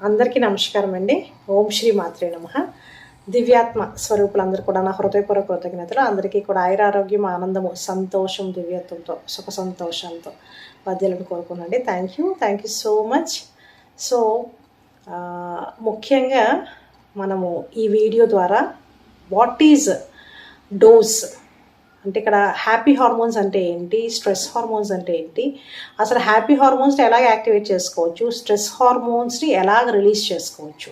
అందరికీ నమస్కారం అండి. ఓం శ్రీ మాత్రే నమః. దివ్యాత్మ స్వరూపులందరూ కూడా నా హృదయపూర్వక కృతజ్ఞతలు. అందరికీ కూడా ఆయురారోగ్యం, ఆనందము, సంతోషం, దివ్యత్వంతో, సుఖ సంతోషాలతో వద్యాలను కోరుకున్నాండి. Thank you so much. So ముఖ్యంగా మనము ఈ వీడియో ద్వారా వాట్ ఈజ్ డోస్ అంటే ఇక్కడ హ్యాపీ హార్మోన్స్ అంటే ఏంటి, స్ట్రెస్ హార్మోన్స్ అంటే ఏంటి, అసలు హ్యాపీ హార్మోన్స్ని ఎలాగ యాక్టివేట్ చేసుకోవచ్చు, స్ట్రెస్ హార్మోన్స్ని ఎలాగ రిలీజ్ చేసుకోవచ్చు,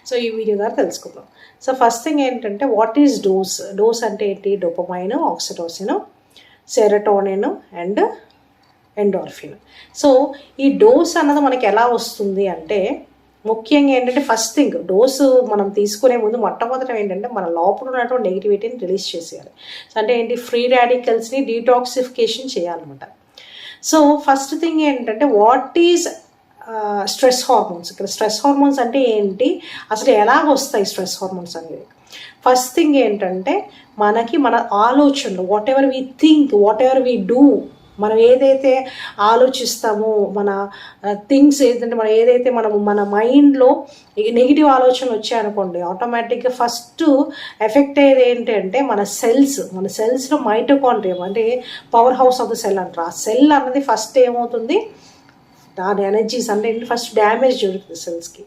సో ఈ వీడియో ద్వారా తెలుసుకుందాం. సో ఫస్ట్ థింగ్ ఏంటంటే వాట్ ఈజ్ డోస్. డోస్ అంటే ఏంటి? Dopamine, oxytocin, serotonin and endorphin. So ఈ డోస్ అన్నది మనకి ఎలా వస్తుంది అంటే ముఖ్యంగా ఏంటంటే ఫస్ట్ థింగ్ డోసు మనం తీసుకునే ముందు మొట్టమొదట ఏంటంటే మన లోపల ఉన్నటువంటి నెగిటివిటీని రిలీజ్ చేసేయాలి. సో అంటే ఏంటి? ఫ్రీ రాడికల్స్ని డీటాక్సిఫికేషన్ చేయాలన్నమాట. సో ఫస్ట్ థింగ్ ఏంటంటే వాట్ ఈజ్ స్ట్రెస్ హార్మోన్స్. ఇక్కడ స్ట్రెస్ హార్మోన్స్ అంటే ఏంటి, అసలు ఎలాగ వస్తాయి స్ట్రెస్ హార్మోన్స్ అనేది. ఫస్ట్ థింగ్ ఏంటంటే మనకి మన ఆలోచనలు, what ever we think, what ever we do, మనం ఏదైతే ఆలోచిస్తామో, మన థింగ్స్ ఏదంటే మనం ఏదైతే మన మైండ్లో నెగిటివ్ ఆలోచనలు వచ్చాయనుకోండి, ఆటోమేటిక్గా ఫస్ట్ ఎఫెక్ట్ అయ్యేది ఏంటంటే మన సెల్స్లో మైటోకాండ్రియం అంటే power house of the cell అంటారు. ఆ సెల్ అన్నది ఫస్ట్ ఏమవుతుంది, దాని ఎనర్జీస్ అంటే ఫస్ట్ డ్యామేజ్ జరుగుతుంది సెల్స్కి.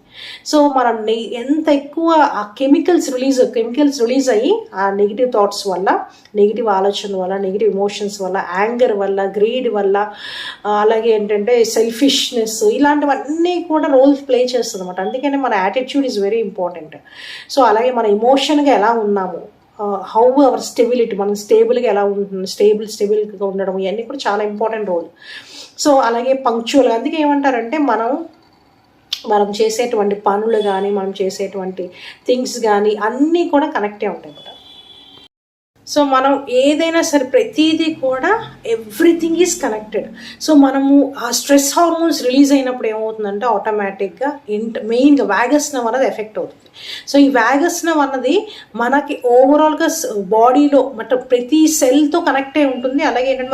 సో మనం ఎంత ఎక్కువ ఆ కెమికల్స్ రిలీజ్ అయ్యి ఆ నెగిటివ్ థాట్స్ వల్ల, నెగిటివ్ ఆలోచన వల్ల, నెగిటివ్ ఎమోషన్స్ వల్ల, యాంగర్ వల్ల, గ్రీడ్ వల్ల, అలాగే ఏంటంటే సెల్ఫిష్నెస్, ఇలాంటివన్నీ కూడా రోల్ ప్లే చేస్తుంది అనమాట. అందుకని మన attitude is very important. So అలాగే మన ఎమోషన్గా ఎలా ఉన్నాము, హౌ అవర్ స్టెబిలిటీ, మనం స్టేబుల్గా ఎలా ఉంటుంది, స్టేబుల్గా ఉండడం, ఇవన్నీ కూడా చాలా ఇంపార్టెంట్ రోల్. సో అలాగే పంక్చువల్గా, అందుకే ఏమంటారంటే మనం చేసేటువంటి పనులు కానీ, మనం చేసేటువంటి థింగ్స్ కానీ అన్నీ కూడా కనెక్టే ఉంటాయి కదా. సో మనం ఏదైనా సరే ప్రతిదీ కూడా ఎవ్రీథింగ్ ఈజ్ కనెక్టెడ్. సో మనము ఆ స్ట్రెస్ హార్మోన్స్ రిలీజ్ అయినప్పుడు ఏమవుతుందంటే ఆటోమేటిక్గా మెయిన్గా వ్యాగస్ నర్వ్ అన్నది ఎఫెక్ట్ అవుతుంది. సో ఈ వ్యాగస్ నర్వ్ అన్నది మనకి ఓవరాల్గా బాడీలో ప్రతి సెల్తో కనెక్ట్ అయి ఉంటుంది. అలాగే ఏంటంటే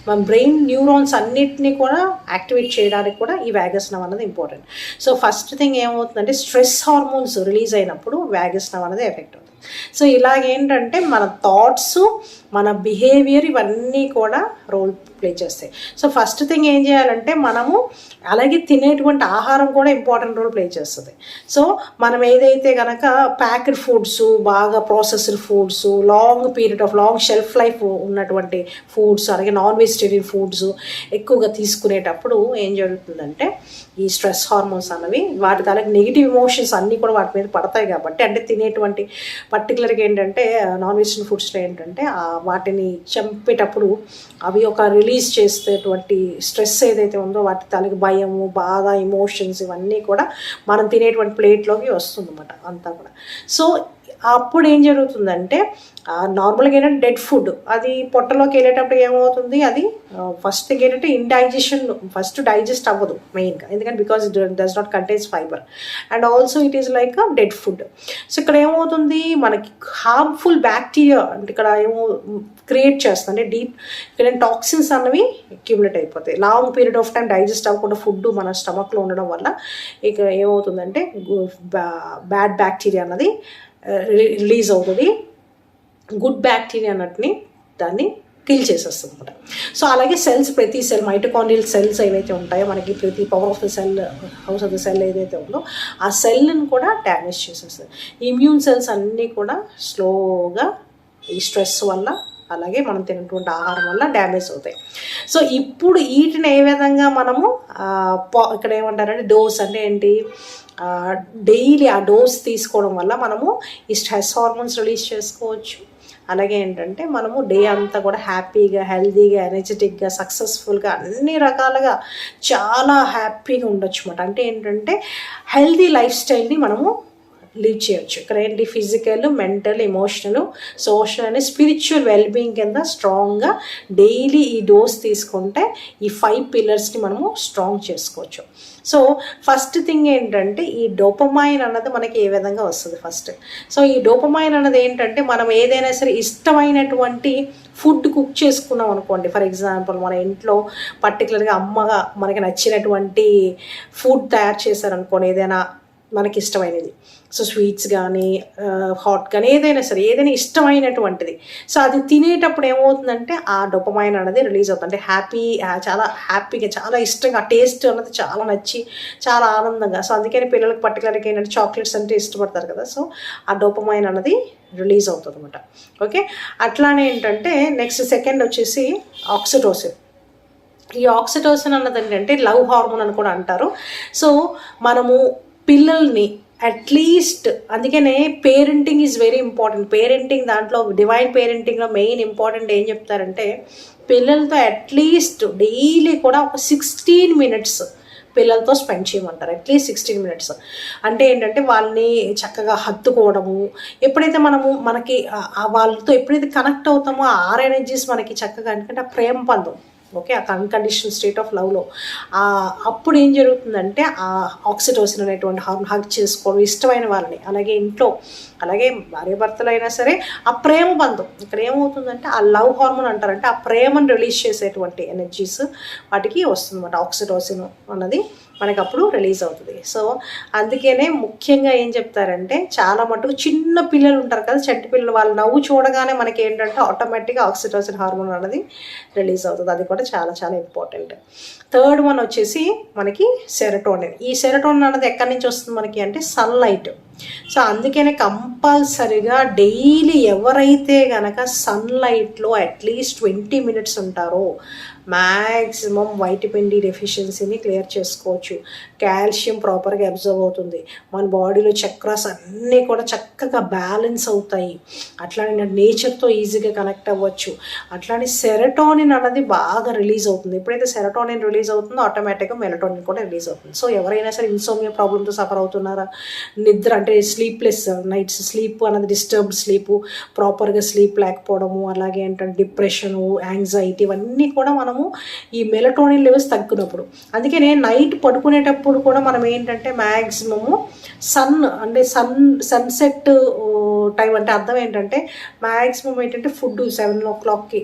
మన బ్రెయిన్ న్యూరాన్స్ అన్నిటినీ కూడా యాక్టివేట్ చేయడానికి కూడా ఈ వ్యాగస్ నర్వ్ అన్నది ఇంపార్టెంట్. సో ఫస్ట్ థింగ్ ఏమవుతుందంటే స్ట్రెస్ హార్మోన్స్ రిలీజ్ అయినప్పుడు వ్యాగస్ నర్వ్ అనేది ఎఫెక్ట్ అవుతుంది. సో ఇలాగేంటంటే మన థాట్స్, మన బిహేవియర్ ఇవన్నీ కూడా రోల్ ప్లే చేస్తాయి. సో ఫస్ట్ థింగ్ ఏం చేయాలంటే మనము అలాగే తినేటువంటి ఆహారం కూడా ఇంపార్టెంట్ రోల్ ప్లే చేస్తుంది. సో మనం ఏదైతే కనుక ప్యాక్డ్ ఫుడ్స్, బాగా processed foods, long shelf life ఉన్నటువంటి ఫుడ్స్, అలాగే నాన్ వెజిటేరియన్ ఫుడ్స్ ఎక్కువగా తీసుకునేటప్పుడు ఏం జరుగుతుందంటే ఈ స్ట్రెస్ హార్మోన్స్ అన్నవి వాటి అలాగే నెగిటివ్ ఎమోషన్స్ అన్నీ కూడా వాటి మీద పడతాయి. కాబట్టి అంటే తినేటువంటి పర్టికులర్గా ఏంటంటే నాన్ వెజిటేరియన్ ఫుడ్స్లో ఏంటంటే వాటిని చంపేటప్పుడు అవి ఒక రిలీజ్ చేసేటువంటి స్ట్రెస్ ఏదైతే ఉందో వాటి తలకి భయము, బాధ, ఎమోషన్స్ ఇవన్నీ కూడా మనం తినేటువంటి ప్లేట్లోకి వస్తుందన్నమాట అంతా కూడా. సో అప్పుడు ఏం జరుగుతుందంటే నార్మల్గా ఏంటంటే డెడ్ ఫుడ్ అది పొట్టలోకి వెళ్ళేటప్పుడు ఏమవుతుంది, అది ఫస్ట్ థింగ్ ఏంటంటే ఇండైజెషన్, ఫస్ట్ డైజెస్ట్ అవ్వదు మెయిన్గా, ఎందుకంటే because it does not contains fibre and also it is like a dead food. So ఇక్కడ ఏమవుతుంది, మనకి హార్మ్ఫుల్ బ్యాక్టీరియా అంటే ఇక్కడ ఏమో క్రియేట్ చేస్తుంది, అంటే ఇక్కడ టాక్సిన్స్ అన్నవి అక్యుములేట్ అయిపోతాయి. Long period of time digest అవ్వకుండా ఫుడ్ మన స్టమక్లో ఉండడం వల్ల ఇక ఏమవుతుందంటే బ్యాడ్ బ్యాక్టీరియా అన్నది రిలీజ్ అవుతుంది, గుడ్ బ్యాక్టీరియా అన్నట్టుని దాన్ని కిల్ చేసేస్తుంది అనమాట. సో అలాగే ప్రతి సెల్ మైటోకాండ్రియల్ సెల్స్ ఏవైతే ఉంటాయో మనకి ప్రతి power of the cell, house of the cell ఏదైతే ఉందో ఆ సెల్ని కూడా డ్యామేజ్ చేసేస్తుంది. ఇమ్యూన్ సెల్స్ అన్నీ కూడా స్లోగా ఈ స్ట్రెస్ వల్ల, అలాగే మనం తినటువంటి ఆహారం వల్ల డ్యామేజ్ అవుతాయి. సో ఇప్పుడు వీటిని ఏ విధంగా మనము ఇక్కడ ఏమంటారంటే డోస్ అంటే ఏంటి, డైలీ ఆ డోస్ తీసుకోవడం వల్ల మనము ఈ స్ట్రెస్ హార్మోన్స్ రిలీజ్ చేసుకోవచ్చు. అలాగే ఏంటంటే మనము డే అంతా కూడా హ్యాపీగా, హెల్తీగా, ఎనర్జెటిక్గా, సక్సెస్ఫుల్గా అన్ని రకాలుగా చాలా హ్యాపీగా ఉండొచ్చు అన్నమాట. అంటే ఏంటంటే హెల్తీ లైఫ్ స్టైల్ని మనము లీవ్ చేయొచ్చు. ఇక్కడ ఏంటి physical, mental, emotional, social and spiritual wellbeing కింద స్ట్రాంగ్గా డైలీ ఈ డోస్ తీసుకుంటే ఈ 5 పిల్లర్స్ని మనము స్ట్రాంగ్ చేసుకోవచ్చు. సో ఫస్ట్ థింగ్ ఏంటంటే ఈ డోపమైన్ అన్నది మనకి ఏ విధంగా వస్తుంది ఫస్ట్. సో ఈ డోపమైన్ అన్నది ఏంటంటే మనం ఏదైనా సరే ఇష్టమైనటువంటి ఫుడ్ కుక్ చేసుకున్నాం అనుకోండి, ఫర్ ఎగ్జాంపుల్ మన ఇంట్లో పర్టికులర్గా అమ్మగా మనకి నచ్చినటువంటి ఫుడ్ తయారు చేశారనుకోండి, ఏదైనా మనకి ఇష్టమైనది, సో స్వీట్స్ కానీ హాట్ కానీ ఏదైనా సరే ఏదైనా ఇష్టమైనటువంటిది, సో అది తినేటప్పుడు ఏమవుతుందంటే ఆ డోపమైన్ అనేది రిలీజ్ అవుతుంది. అంటే చాలా హ్యాపీగా చాలా ఇష్టంగా టేస్ట్ అన్నది చాలా నచ్చి చాలా ఆనందంగా, సో అందుకని పిల్లలకి పర్టికులర్గా ఏంటంటే చాక్లెట్స్ అంటే ఇష్టపడతారు కదా, సో ఆ డోపమైన్ అన్నది రిలీజ్ అవుతుంది అనమాట. ఓకే, అట్లానే ఏంటంటే నెక్స్ట్ సెకండ్ వచ్చేసి ఆక్సిటోసిన్. ఈ ఆక్సిటోసిన్ అన్నది ఏంటంటే లవ్ హార్మోన్ అని కూడా అంటారు. సో మనము పిల్లల్ని అట్లీస్ట్, అందుకనే parenting is very important. Parenting దాంట్లో డివైన్ పేరెంటింగ్లో మెయిన్ ఇంపార్టెంట్ ఏం చెప్తారంటే పిల్లలతో అట్లీస్ట్ డైలీ కూడా ఒక 16 మినిట్స్ పిల్లలతో స్పెండ్ చేయమంటారు. At least 16 minutes. అంటే ఏంటంటే వాళ్ళని చక్కగా హత్తుకోవడము, ఎప్పుడైతే మనకి వాళ్ళతో ఎప్పుడైతే కనెక్ట్ అవుతామో ఆ ఎనర్జీస్ మనకి చక్కగా, ఎందుకంటే ఆ ప్రేమ బంధం, ఓకే, ఆ అన్కండిషనల్ స్టేట్ ఆఫ్ లవ్లో అప్పుడు ఏం జరుగుతుందంటే ఆ ఆక్సిటోసిన్ అనేటువంటి హార్మోన్ హగ్ చేసుకోవడం ఇష్టమైన వాళ్ళని, అలాగే ఇంట్లో అలాగే భార్య భర్తలు అయినా సరే ఆ ప్రేమ బంధం, ఇక్కడ ఏమవుతుందంటే ఆ లవ్ హార్మోన్ అంటారంటే ఆ ప్రేమను రిలీజ్ చేసేటువంటి ఎనర్జీస్ వాటికి వస్తుందన్నమాట. ఆక్సిటోసిన్ అన్నది మనకి అప్పుడు రిలీజ్ అవుతుంది. సో అందుకనే ముఖ్యంగా ఏం చెప్తారంటే చాలా మటుకు చిన్న పిల్లలు ఉంటారు కదా, చంటి పిల్లలు, వాళ్ళు నవ్వు చూడగానే మనకి ఏంటంటే ఆటోమేటిక్గా ఆక్సిటోసిన్ హార్మోన్ అనేది రిలీజ్ అవుతుంది. అది కూడా చాలా చాలా ఇంపార్టెంట్. థర్డ్ వన్ వచ్చేసి మనకి సెరటోనిన్. ఈ సెరటోనిన్ అనేది ఎక్కడి నుంచి వస్తుంది మనకి అంటే సన్లైట్. సో అందుకనే కంపల్సరిగా డైలీ ఎవరైతే కనుక సన్లైట్లో అట్లీస్ట్ 20 మినిట్స్ ఉంటారో మ్యాక్సిమం వైటమిన్ డి డెఫిషియన్సీని క్లియర్ చేసుకోవచ్చు. కాల్షియం ప్రాపర్గా అబ్జర్వ్ అవుతుంది, మన బాడీలో చక్రాస్ అన్నీ కూడా చక్కగా బ్యాలెన్స్ అవుతాయి, అట్లానే నేచర్తో ఈజీగా కనెక్ట్ అవ్వచ్చు. అట్లానే సెరటోనిన్ అన్నది బాగా రిలీజ్ అవుతుంది. ఎప్పుడైతే సెరటోనిన్ రిలీజ్ అవుతుందో ఆటోమేటిక్గా మెలటోనిన్ కూడా రిలీజ్ అవుతుంది. సో ఎవరైనా సరే ఇన్సోమియా ప్రాబ్లంతో సఫర్ అవుతున్నారా, నిద్ర అంటే స్లీప్లెస్ నైట్స్, స్లీప్ అన్నది డిస్టర్బ్డ్ స్లీపు, ప్రాపర్గా స్లీప్ లేకపోవడము, అలాగే ఏంటంటే డిప్రెషను, యాంగ్జైటీ, ఇవన్నీ కూడా మనము ఈ మెలటోనిన్ లెవెల్స్ తగ్గినప్పుడు. అందుకనే నైట్ పడుకునేటప్పుడు కూడా మనం ఏంటంటే మ్యాక్సిమము సన్సెట్ టైం అంటే అర్థం ఏంటంటే మ్యాక్సిమం ఏంటంటే ఫుడ్ 7 o'clockకి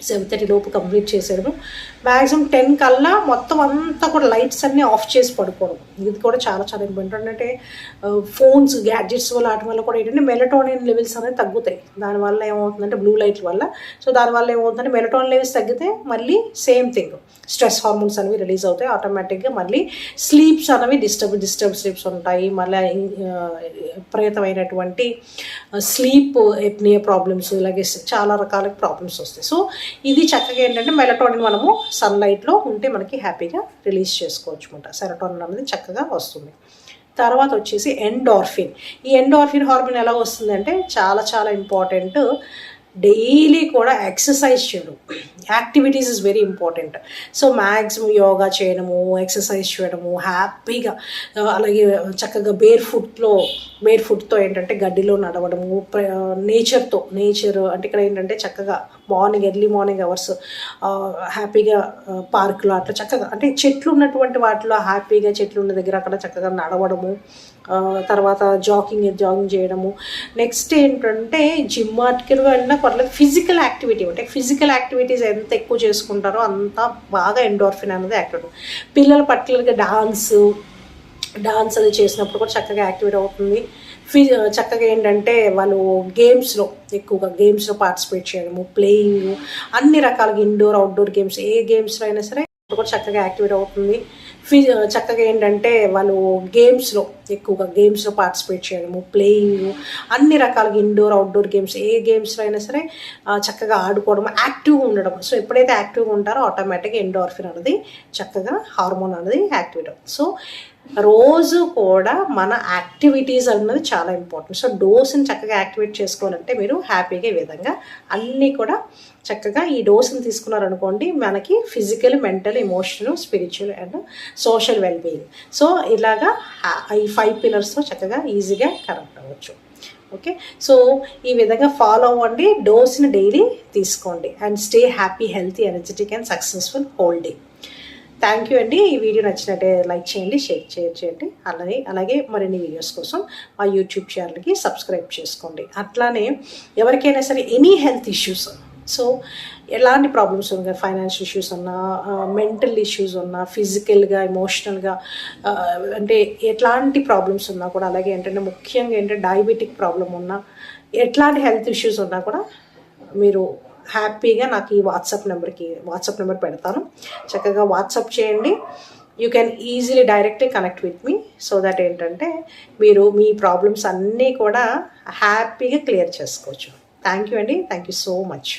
7:30 లోపు కంప్లీట్ చేసేయడం, మ్యాక్సిమం 10 కల్లా మొత్తం అంతా కూడా లైట్స్ అన్నీ ఆఫ్ చేసి పడుకోవడం. ఇది కూడా చాలా చాలా ఇంపార్టెంట్. అంటే ఫోన్స్, గ్యాడ్జెట్స్ వల్ల వాటి వల్ల కూడా ఏంటంటే మెలటోనిన్ లెవెల్స్ అనేది తగ్గుతాయి. దానివల్ల ఏమవుతుందంటే బ్లూ లైట్ వల్ల, సో దానివల్ల ఏమవుతుందంటే మెలటోనిన్ లెవెల్స్ తగ్గితే మళ్ళీ సేమ్ థింగ్ స్ట్రెస్ హార్మోన్స్ అనేవి రిలీజ్ అవుతాయి. ఆటోమేటిక్గా మళ్ళీ స్లీప్స్ అనేవి డిస్టర్బ్ స్లీప్స్ ఉంటాయి. మళ్ళీ విపరీతమైనటువంటి స్లీప్ ఎప్నియా ప్రాబ్లమ్స్, ఇలాగే చాలా రకాల ప్రాబ్లమ్స్ వస్తాయి. సో ఇది చక్కగా ఏంటంటే మెలటోనిన్ మనము సన్లైట్లో ఉంటే మనకి హ్యాపీగా రిలీజ్ చేసుకోవచ్చు అనమాట. సెరటోనిన్ అనేది చక్కగా వస్తుంది. తర్వాత వచ్చేసి ఎండార్ఫిన్. ఈ ఎండార్ఫిన్ హార్మోన్ ఎలా వస్తుంది అంటే చాలా చాలా ఇంపార్టెంట్. డైలీ కూడా ఎక్సర్సైజ్ చేయడం, activities is very important. So maximum yoga చేయడము, ఎక్సర్సైజ్ చేయడము, హ్యాపీగా అలాగే చక్కగా బేర్ ఫుట్తో ఏంటంటే గడ్డిలో నడవడము, నేచర్ అంటే ఇక్కడ ఏంటంటే చక్కగా ఎర్లీ మార్నింగ్ అవర్స్ హ్యాపీగా పార్కులో అట్లా చక్కగా అంటే చెట్లు ఉన్నటువంటి వాటిలో హ్యాపీగా చెట్లు ఉన్న దగ్గర అక్కడ చక్కగా నడవడము, తర్వాత జాగింగ్ చేయడము. నెక్స్ట్ ఏంటంటే జిమ్ వాటికి వెళ్ళినా పర్లేదు ఫిజికల్ యాక్టివిటీ, అంటే ఫిజికల్ యాక్టివిటీస్ ఎంత ఎక్కువ చేసుకుంటారో అంత బాగా ఎండార్ఫిన్ అనేది యాక్టివ్. పిల్లలు పర్టికులర్గా డాన్స్ అది చేసినప్పుడు కూడా చక్కగా యాక్టివేట్ అవుతుంది. చక్కగా ఏంటంటే వాళ్ళు ఎక్కువగా గేమ్స్లో పార్టిసిపేట్ చేయడము, ప్లేయింగ్, అన్ని రకాలుగా ఇండోర్ అవుట్డోర్ గేమ్స్, ఏ గేమ్స్లో అయినా సరే కూడా చక్కగా యాక్టివేట్ అవుతుంది. చక్కగా ఏంటంటే వాళ్ళు ఎక్కువగా గేమ్స్లో పార్టిసిపేట్ చేయడము, ప్లేయింగ్, అన్ని రకాలుగా ఇండోర్ అవుట్డోర్ గేమ్స్, ఏ గేమ్స్లో అయినా సరే చక్కగా ఆడుకోవడం, యాక్టివ్గా ఉండడం. సో ఎప్పుడైతే యాక్టివ్గా ఉంటారో ఆటోమేటిక్గా ఎండార్ఫిన్ అనేది చక్కగా హార్మోన్ అనేది యాక్టివేట్ అవుతుంది. సో రోజు కూడా మన యాక్టివిటీస్ అన్నది చాలా ఇంపార్టెంట్. సో డోస్ని చక్కగా యాక్టివేట్ చేసుకోవాలంటే మీరు హ్యాపీగా ఈ విధంగా అన్నీ కూడా చక్కగా ఈ డోస్ని తీసుకున్నారనుకోండి, మనకి physical, mental, emotional, spiritual and social wellbeing. So ఇలాగా ఈ 5 పిల్లర్స్తో చక్కగా ఈజీగా కరెక్ట్ అవ్వచ్చు. ఓకే, సో ఈ విధంగా ఫాలో అవ్వండి, డోస్ని డైలీ తీసుకోండి and stay happy, healthy, energetic and successful whole day. Thank you అండి. ఈ వీడియో నచ్చినట్టే లైక్ చేయండి, షేర్ చేయండి. అలాగే మరిన్ని వీడియోస్ కోసం మా యూట్యూబ్ ఛానల్కి సబ్స్క్రైబ్ చేసుకోండి. అట్లానే ఎవరికైనా సరే ఎనీ హెల్త్ ఇష్యూస్, సో ఎలాంటి ప్రాబ్లమ్స్ ఉన్నా, ఫైనాన్షియల్ ఇష్యూస్ ఉన్నా, మెంటల్ ఇష్యూస్ ఉన్నా, ఫిజికల్గా, ఎమోషనల్గా, అంటే ఎట్లాంటి ప్రాబ్లమ్స్ ఉన్నా కూడా, అలాగే ఏంటంటే ముఖ్యంగా ఏంటంటే డయాబెటిక్ ప్రాబ్లం ఉన్నా, ఎట్లాంటి హెల్త్ ఇష్యూస్ ఉన్నా కూడా మీరు హ్యాపీగా నాకు ఈ వాట్సాప్ నెంబర్ పెడతాను. చక్కగా వాట్సాప్ చేయండి. You can easily directly connect with me. So that ఏంటంటే మీరు మీ ప్రాబ్లమ్స్ అన్నీ కూడా హ్యాపీగా క్లియర్ చేసుకోవచ్చు. థ్యాంక్ యూ అండి. Thank you so much.